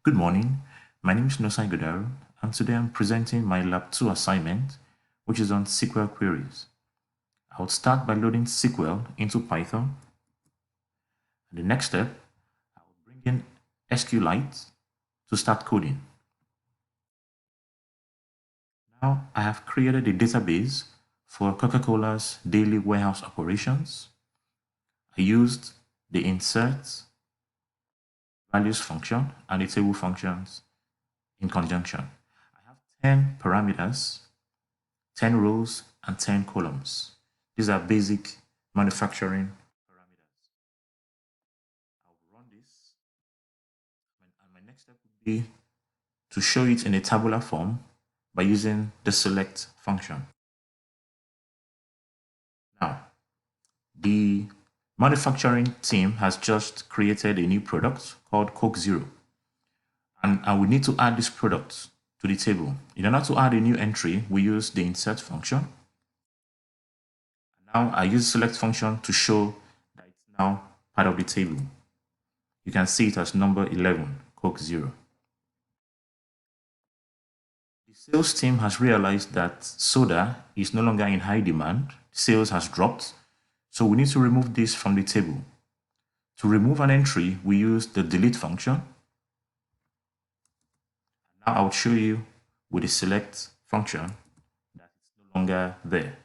Good morning, my name is Nosai Godaro, and today I'm presenting my Lab 2 assignment, which is on SQL queries. I will start by loading SQL into Python. The next step, I will bring in SQLite to start coding. Now I have created a database for Coca-Cola's daily warehouse operations. I used the insert values function and the table functions in conjunction. I have 10 parameters, 10 rows, and 10 columns. These are basic manufacturing parameters. I'll run this, and my next step would be to show it in a tabular form by using the select function. Now, the manufacturing team has just created a new product called Coke Zero, and we need to add this product to the table. In order to add a new entry, we use the insert function. Now I use select function to show that it's now part of the table. You can see it as number 11, Coke Zero. The sales team has realized that soda is no longer in high demand. Sales has dropped. So we need to remove this from the table. To remove an entry, we use the delete function. Now I'll show you with the select function that it's no longer there.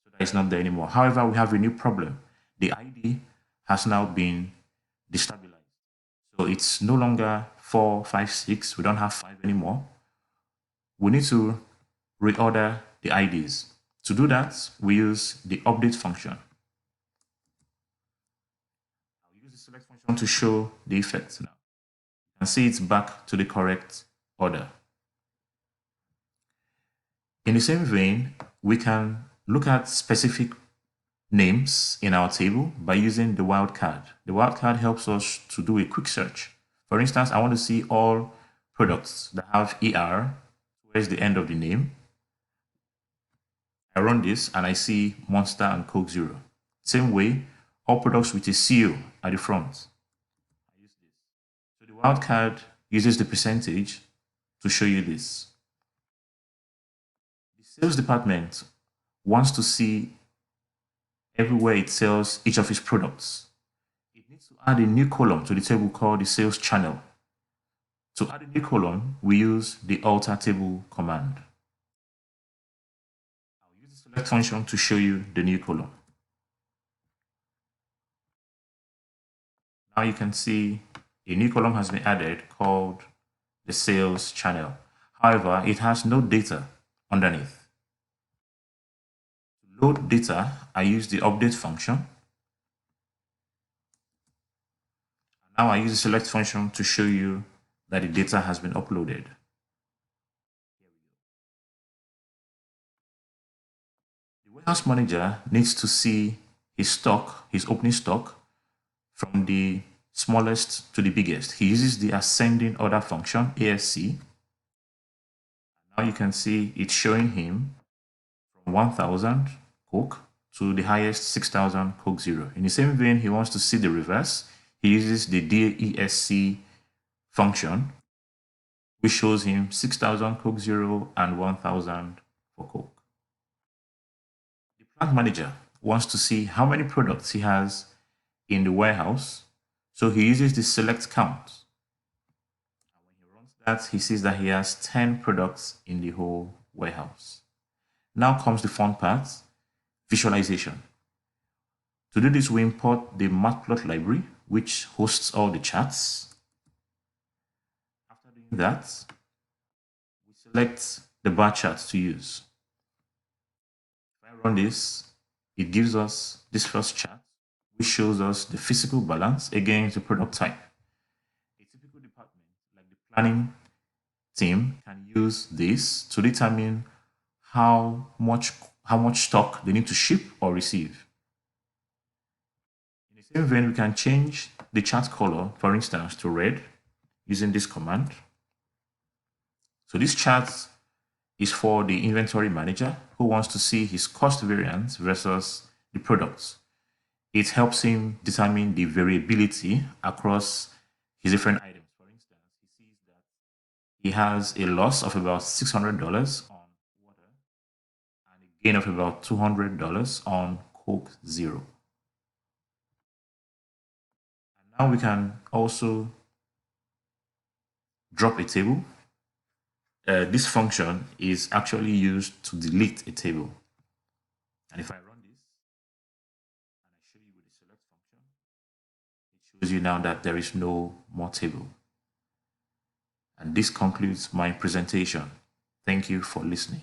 So that it's not there anymore. However, we have a new problem. The ID has now been destabilized. So it's no longer 4, 5, 6. We don't have 5 anymore. We need to reorder the IDs. To do that, we use the update function. I'll use the select function to show the effect now. You can see it's back to the correct order. In the same vein, we can look at specific names in our table by using the wildcard. The wildcard helps us to do a quick search. For instance, I want to see all products that have ER towards the end of the name. I run this and I see Monster and Coke Zero. Same way, all products with a CO at the front. I use this. So the wildcard uses the percentage to show you this. The sales department wants to see everywhere it sells each of its products. It needs to add a new column to the table called the sales channel. To add a new column, we use the alter table command. I'll use the select function to show you the new column. Now you can see a new column has been added called the sales channel. However, it has no data underneath. To load data, I use the update function. Now I use the select function to show you that the data has been uploaded. The warehouse manager needs to see his stock, his opening stock, from the smallest to the biggest. He uses the ascending order function, ASC. Now you can see it's showing him from 1000 Coke to the highest 6000 Coke Zero. In the same vein, he wants to see the reverse. He uses the DESC function, which shows him 6000 Coke Zero and 1000 for Coke. The plant manager wants to see how many products he has in the warehouse, so he uses the select count. And when he runs that, he sees that he has 10 products in the whole warehouse. Now comes the fun part, visualization. To do this, we import the matplot library, which hosts all the charts. After doing that, we select the bar chart to use. If I run this, it gives us this first chart, which shows us the physical balance against the product type. A typical department, like the planning team, can use this to determine how much stock they need to ship or receive. In the same vein, we can change the chart color, for instance, to red using this command. So this chart is for the inventory manager who wants to see his cost variance versus the products. It helps him determine the variability across his different items. For instance, he sees He has a loss of about $600 on water and a gain of about $200 on Coke Zero. And now we can also drop a table. This function is actually used to delete a table. And if I run this and I show you with the select function, it shows you now that there is no more table. And this concludes my presentation. Thank you for listening.